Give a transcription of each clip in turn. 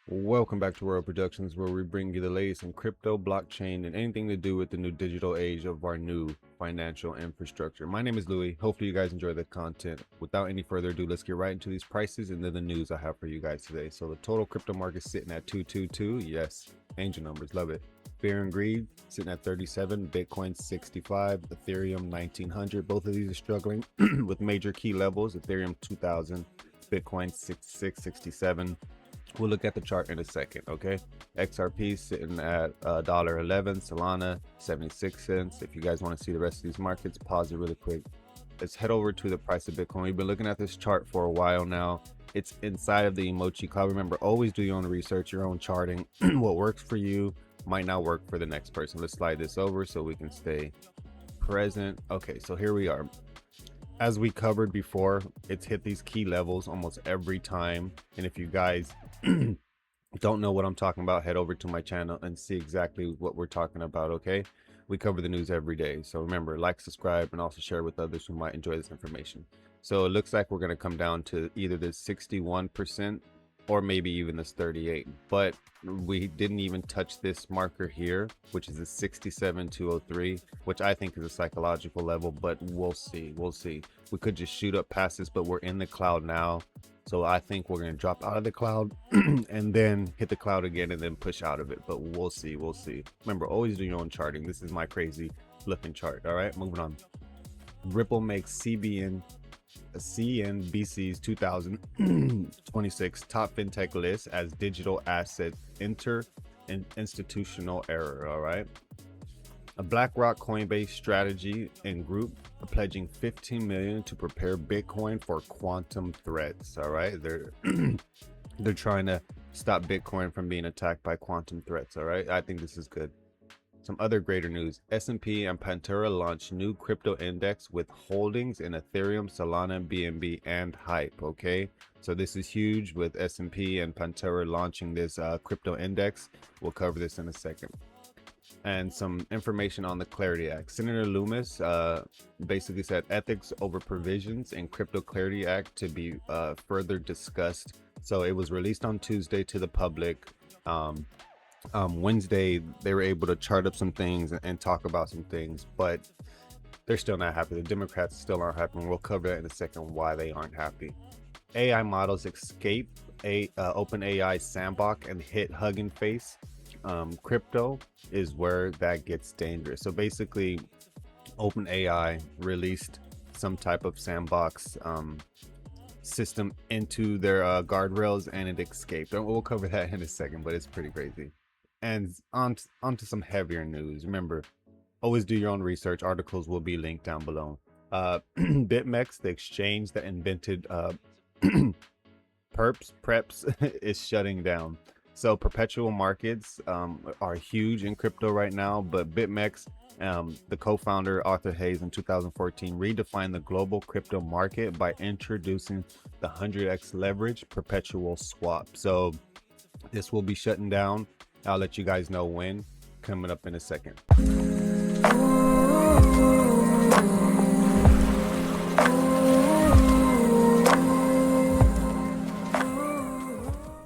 Welcome back to World Productions, where we bring you the latest in crypto, blockchain, and anything to do with the new digital age of our new financial infrastructure. My name is Louis. Hopefully you guys enjoy the content. Without any further ado, let's get right into these prices and then the news I have for you guys today. So the total crypto market sitting at 222. Yes, angel numbers, love it. Fear and Greed sitting at 37, Bitcoin 65, Ethereum 1900. Both of these are struggling with major key levels. Ethereum 2000, Bitcoin 66, 67. We'll look at the chart in a second, okay? XRP sitting at $1.11, Solana 76 cents. If you guys want to see the rest of these markets, pause it really quick. Let's head over to the price of Bitcoin. We've been looking at this chart for a while now. It's inside of the emoji cloud. Remember, always do your own research, your own charting. What works for you might not work for the next person. Let's slide this over so we can stay present. Okay, so here we are. As we covered before, it's hit these key levels almost every time. And if you guys don't know what I'm talking about, head over to my channel and see exactly what we're talking about, okay? We cover the news every day. So remember, like, subscribe, and also share with others who might enjoy this information. So it looks like we're going to come down to either this 61% or maybe even this 38, but we didn't even touch this marker here, which is a 67,203, which I think is a psychological level, but we'll see. We could just shoot up past this, but we're in the cloud now, so I think we're going to drop out of the cloud and then hit the cloud again and then push out of it, but we'll see. Remember, always do your own charting. This is my crazy flipping chart. All right, moving on. Ripple makes CNBC's 2026 top fintech list as digital asset enter an institutional error. All right. A BlackRock, Coinbase strategy and group are pledging 15 million to prepare Bitcoin for quantum threats. All right. They're trying to stop Bitcoin from being attacked by quantum threats. All right. I think this is good. Some other greater news: S&P and Pantera launched new crypto index with holdings in Ethereum, Solana, BNB, and Hype. Okay, so this is huge with S&P and Pantera launching this crypto index. We'll cover this in a second. And some information on the Clarity Act. Senator Loomis basically said ethics over provisions in Crypto Clarity Act to be further discussed. So it was released on Tuesday to the public. Wednesday they were able to chart up some things and talk about some things, but they're still not happy. The Democrats still aren't happy, and we'll cover that in a second why they aren't happy. AI models escape OpenAI Sandbox and hit Hugging Face. Crypto is where that gets dangerous. So basically, OpenAI released some type of sandbox system into their guardrails, and it escaped. We'll cover that in a second, but it's pretty crazy. And onto some heavier news. Remember, always do your own research. Articles will be linked down below. BitMEX, the exchange that invented preps is shutting down. So perpetual markets are huge in crypto right now, but BitMEX, the co-founder Arthur Hayes in 2014 redefined the global crypto market by introducing the 100x leverage perpetual swap. So this will be shutting down. I'll let you guys know when, coming up in a second.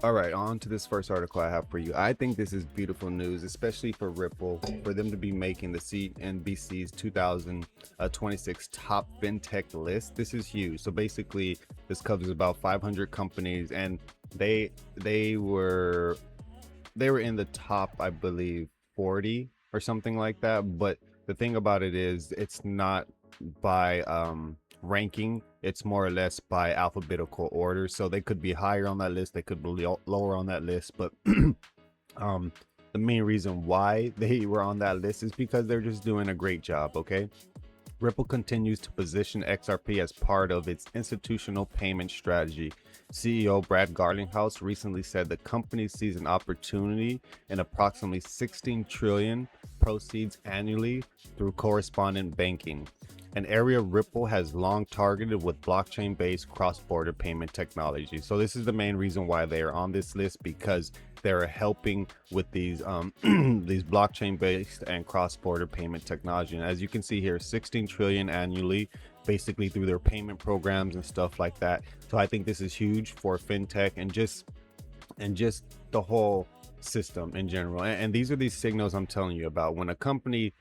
All right, on to this first article I have for you. I think this is beautiful news, especially for Ripple, for them to be making the CNBC's 2026 top fintech list. This is huge. So basically, this covers about 500 companies, and they were in the top, I believe, 40 or something like that. But the thing about it is, it's not by ranking, it's more or less by alphabetical order. So they could be higher on that list, they could be lower on that list, but the main reason why they were on that list is because they're just doing a great job. Okay, Ripple continues to position XRP as part of its institutional payment strategy. CEO Brad Garlinghouse recently said the company sees an opportunity in approximately 16 trillion proceeds annually through correspondent banking, an area Ripple has long targeted with blockchain-based cross-border payment technology. So this is the main reason why they are on this list, because they're helping with these these blockchain-based and cross-border payment technology. And as you can see here, 16 trillion annually, basically through their payment programs and stuff like that. So I think this is huge for fintech and just and just the whole system in general. And these are these signals I'm telling you about. When a company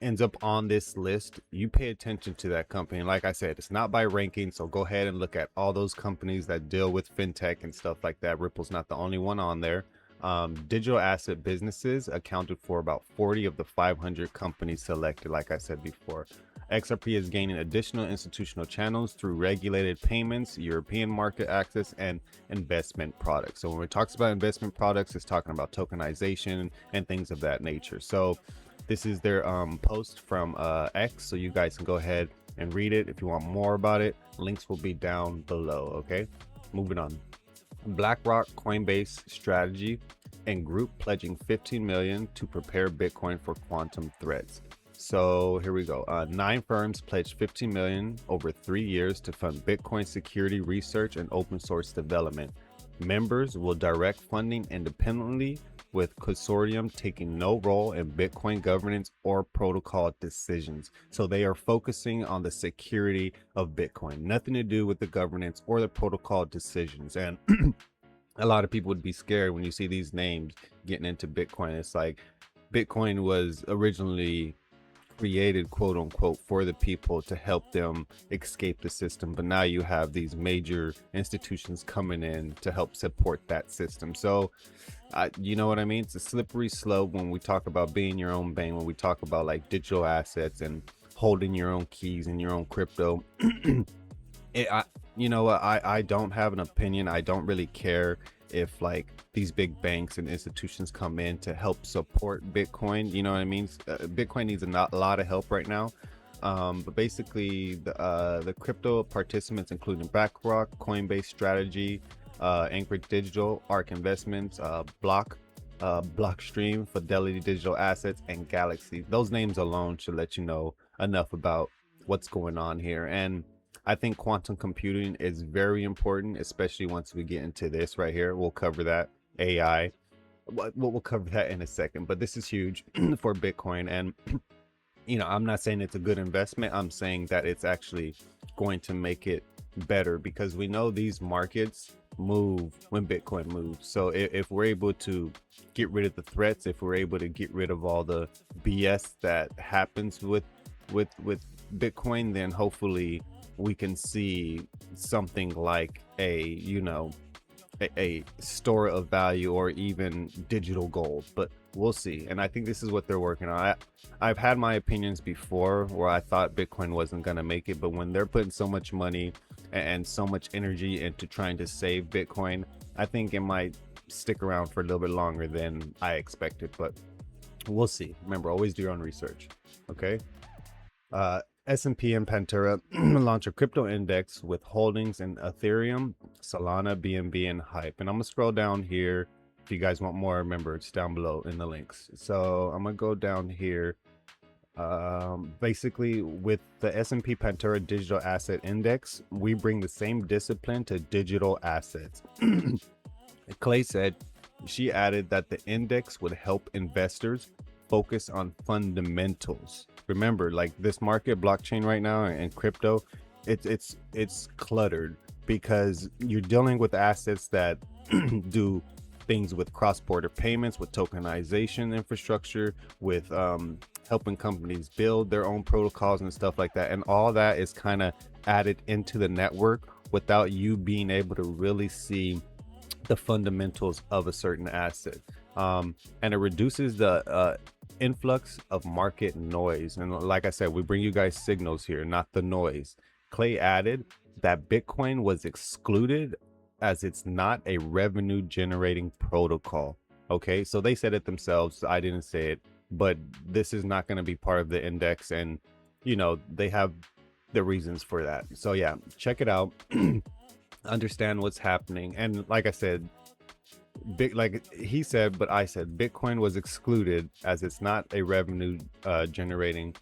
ends up on this list, you pay attention to that company. And like I said, it's not by ranking, so go ahead and look at all those companies that deal with fintech and stuff like that. Ripple's not the only one on there. Digital asset businesses accounted for about 40 of the 500 companies selected. Like I said before, XRP is gaining additional institutional channels through regulated payments, European market access, and investment products. So when we talks about investment products, it's talking about tokenization and things of that nature. So this is their post from X, so you guys can go ahead and read it if you want more about it. Links will be down below. Okay, moving on. BlackRock, Coinbase strategy and group pledging 15 million to prepare Bitcoin for quantum threats. So here we go. 9 firms pledged 15 million over 3 years to fund Bitcoin security research and open source development. Members will direct funding independently, with consortium taking no role in Bitcoin governance or protocol decisions. So they are focusing on the security of Bitcoin, nothing to do with the governance or the protocol decisions. And a lot of people would be scared when you see these names getting into Bitcoin. It's like Bitcoin was originally created, quote unquote, for the people to help them escape the system, but now you have these major institutions coming in to help support that system. So you know what I mean? It's a slippery slope when we talk about being your own bank, when we talk about like digital assets and holding your own keys and your own crypto. You know what, I don't have an opinion. I don't really care if like these big banks and institutions come in to help support Bitcoin. You know what I mean? Bitcoin needs a lot of help right now. But basically the crypto participants, including BlackRock, Coinbase Strategy, Anchorage Digital, ARK Investments, Blockstream, Fidelity Digital Assets, and Galaxy. Those names alone should let you know enough about what's going on here. And I think quantum computing is very important, especially once we get into this right here. We'll cover that. AI. We'll cover that in a second, but this is huge for Bitcoin. And you know, I'm not saying it's a good investment. I'm saying that it's actually going to make it better, because we know these markets move when Bitcoin moves. So if we're able to get rid of the threats, if we're able to get rid of all the BS that happens with Bitcoin, then hopefully we can see something like a store of value or even digital gold. But we'll see. And I think this is what they're working on. I've had my opinions before where I thought Bitcoin wasn't going to make it, but when they're putting so much money and so much energy into trying to save Bitcoin, I think it might stick around for a little bit longer than I expected. But we'll see. Remember, always do your own research. Okay. S&P and Pantera launch a crypto index with holdings in Ethereum, Solana, BNB, and Hype. And I'm gonna scroll down here. If you guys want more, remember it's down below in the links. So I'm gonna go down here. Basically, with the S&P Pantera Digital Asset Index, we bring the same discipline to digital assets. Clay said she added that the index would help investors focus on fundamentals. Remember, like this market, blockchain right now and crypto, it's cluttered because you're dealing with assets that do things with cross-border payments, with tokenization infrastructure, with helping companies build their own protocols and stuff like that. And all that is kind of added into the network without you being able to really see the fundamentals of a certain asset. And it reduces the influx of market noise. And like I said, we bring you guys signals here, not the noise. Clay added that Bitcoin was excluded as it's not a revenue generating protocol. Okay, so they said it themselves. I didn't say it, but this is not going to be part of the index. And, you know, they have the reasons for that. So yeah, check it out. Understand what's happening. And like I said, like he said, but I said Bitcoin was excluded as it's not a revenue generating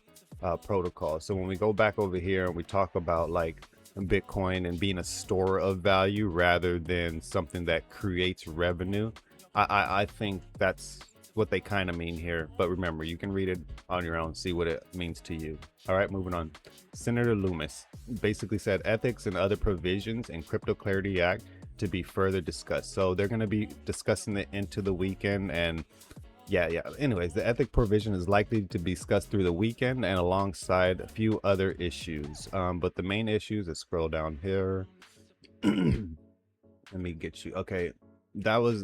protocol. So when we go back over here and we talk about like Bitcoin and being a store of value rather than something that creates revenue, I think that's what they kind of mean here. But remember, you can read it on your own, see what it means to you. All right, moving on. Senator Loomis basically said ethics and other provisions in Crypto Clarity Act to be further discussed. So they're going to be discussing it into the weekend. And yeah. Anyways, the ethic provision is likely to be discussed through the weekend and alongside a few other issues. But the main issues, let's scroll down here. Let me get you. Okay, that was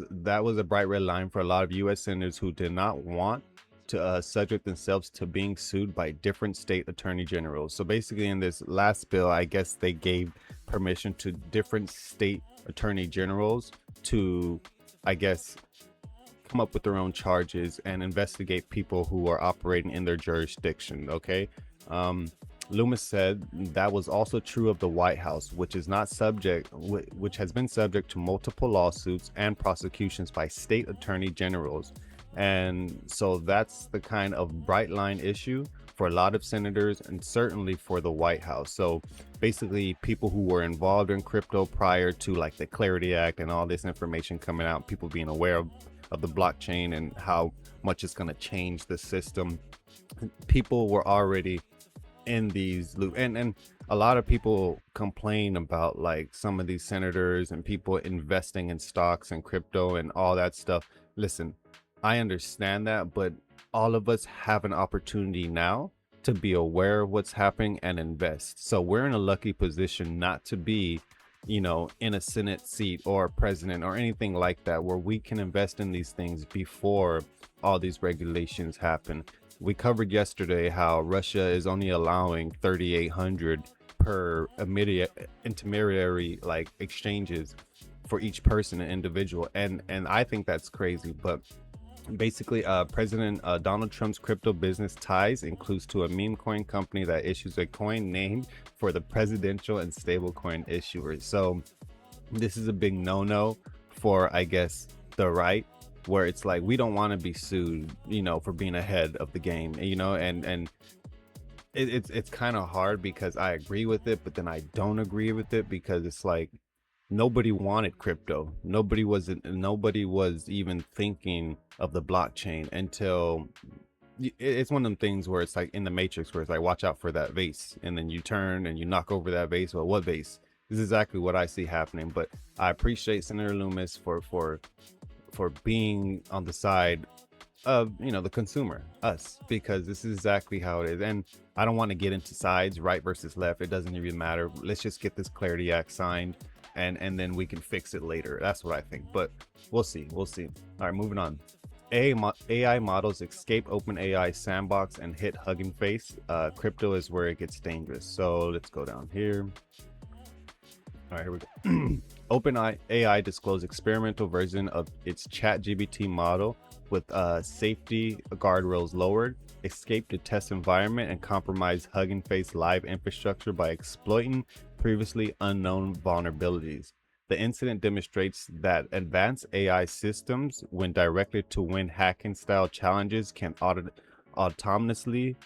a bright red line for a lot of U.S. senators who did not want to subject themselves to being sued by different state attorney generals. So basically, in this last bill, I guess they gave permission to different state attorney generals to, I guess, come up with their own charges and investigate people who are operating in their jurisdiction. Okay. Loomis said that was also true of the White House, which has been subject to multiple lawsuits and prosecutions by state attorney generals. And so that's the kind of bright line issue for a lot of senators and certainly for the White House. So basically people who were involved in crypto prior to like the Clarity Act and all this information coming out, people being aware of the blockchain and how much it's going to change the system. People were already in these loop, and a lot of people complain about like some of these senators and people investing in stocks and crypto and all that stuff. Listen, I understand that, but all of us have an opportunity now to be aware of what's happening and invest. So we're in a lucky position not to be, you know, in a Senate seat or president or anything like that, where we can invest in these things before all these regulations happen. We covered yesterday how Russia is only allowing 3,800 per intermediary like exchanges for each person and individual, and I think that's crazy. But basically, President Donald Trump's crypto business ties includes to a meme coin company that issues a coin named for the presidential and stablecoin issuers. So this is a big no-no for, I guess, the right, where it's like we don't want to be sued, you know, for being ahead of the game, you know, and it's kind of hard because I agree with it, but then I don't agree with it because it's like nobody wanted crypto. Nobody was even thinking of the blockchain until it's one of them things where it's like in the Matrix, where it's like, watch out for that vase, and then you turn and you knock over that vase. Well, what vase? This is exactly what I see happening. But I appreciate Senator Loomis for being on the side of, you know, the consumer, us, because this is exactly how it is. And I don't want to get into sides, right versus left. It doesn't even matter. Let's just get this Clarity Act signed, and then we can fix it later. That's what I think, but we'll see. All right, moving on. AI models escape OpenAI Sandbox and hit Hugging Face. Crypto is where it gets dangerous. So let's go down here. All right, here we go. OpenAI disclosed experimental version of its ChatGPT model with safety guardrails lowered, escaped the test environment, and compromised Hugging Face live infrastructure by exploiting previously unknown vulnerabilities. The incident demonstrates that advanced AI systems, when directed to win hacking-style challenges, can autonomously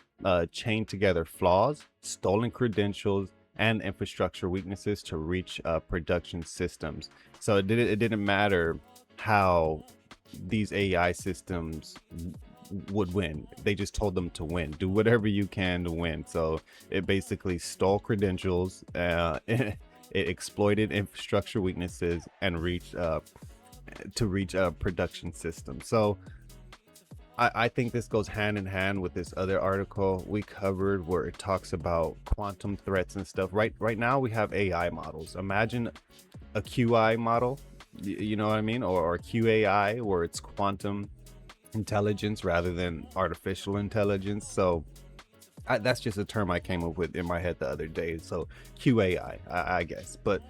chain together flaws, stolen credentials, and infrastructure weaknesses to reach production systems. So it didn't matter how these AI systems would win. They just told them to win. Do whatever you can to win. So it basically stole credentials, it exploited infrastructure weaknesses, and reached to reach a production system. So I think this goes hand in hand with this other article we covered where it talks about quantum threats and stuff. Right now we have AI models. Imagine a QI model, you know what I mean, or QAI, where it's quantum intelligence rather than artificial intelligence. So that's just a term I came up with in my head the other day. So QAI, I guess. But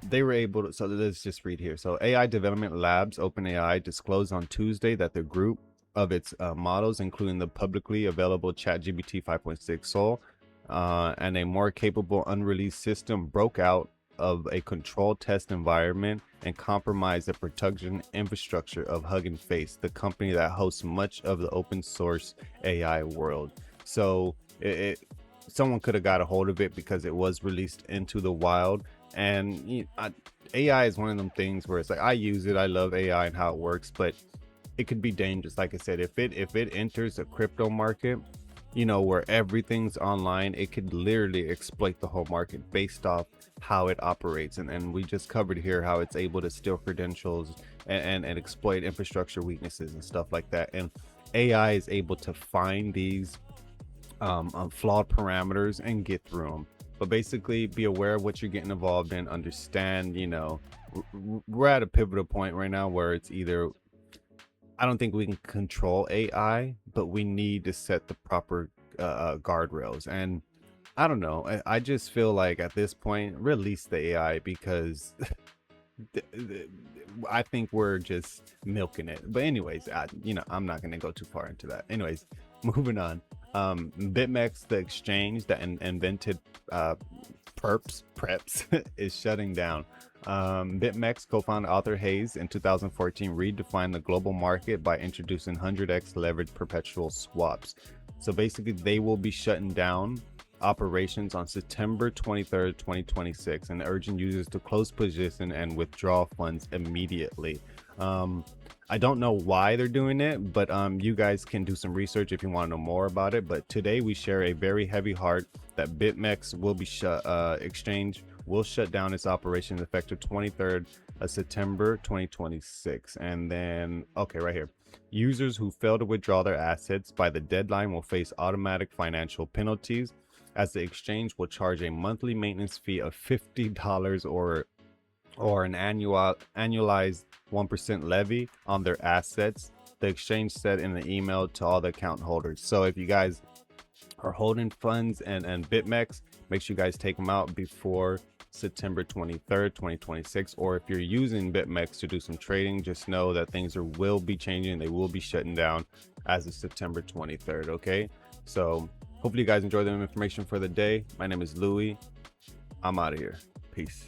they were able to, so let's just read here. So AI Development Labs, OpenAI, disclosed on Tuesday that the group of its models, including the publicly available ChatGPT 5.6 Sol and a more capable unreleased system, broke out of a controlled test environment and compromised the production infrastructure of Hugging Face, the company that hosts much of the open source AI world. So someone could have got a hold of it because it was released into the wild. And you know, AI is one of them things where it's like, I use it, I love AI and how it works, but it could be dangerous. Like I said, if it enters a crypto market, where everything's online, it could literally exploit the whole market based off how it operates. And we just covered here how it's able to steal credentials and exploit infrastructure weaknesses and stuff like that. And AI is able to find these flawed parameters and get through them. But basically, be aware of what you're getting involved in. Understand, we're at a pivotal point right now where it's either, I don't think we can control AI, but we need to set the proper guardrails. And I don't know. I just feel like at this point, release the AI, because I think we're just milking it. But anyways, I'm not going to go too far into that. Anyways, moving on. BitMEX, the exchange that invented preps is shutting down. BitMEX co-founder Arthur Hayes in 2014 redefined the global market by introducing 100x leveraged perpetual swaps. So basically, they will be shutting down operations on September 23rd, 2026, and urging users to close position and withdraw funds immediately. I don't know why they're doing it, but you guys can do some research if you want to know more about it. But today we share a very heavy heart that BitMEX will be exchange will shut down its operations effective 23rd of September 2026. And then, okay, right here. Users who fail to withdraw their assets by the deadline will face automatic financial penalties, as the exchange will charge a monthly maintenance fee of $50 or an annualized 1% levy on their assets, the exchange said in an email to all the account holders. So if you guys are holding funds and BitMEX, make sure you guys take them out before September 23rd, 2026. Or if you're using BitMEX to do some trading, just know that things will be changing. They will be shutting down as of September 23rd. Okay, so hopefully you guys enjoy the information for the day. My name is Louis. I'm out of here. Peace.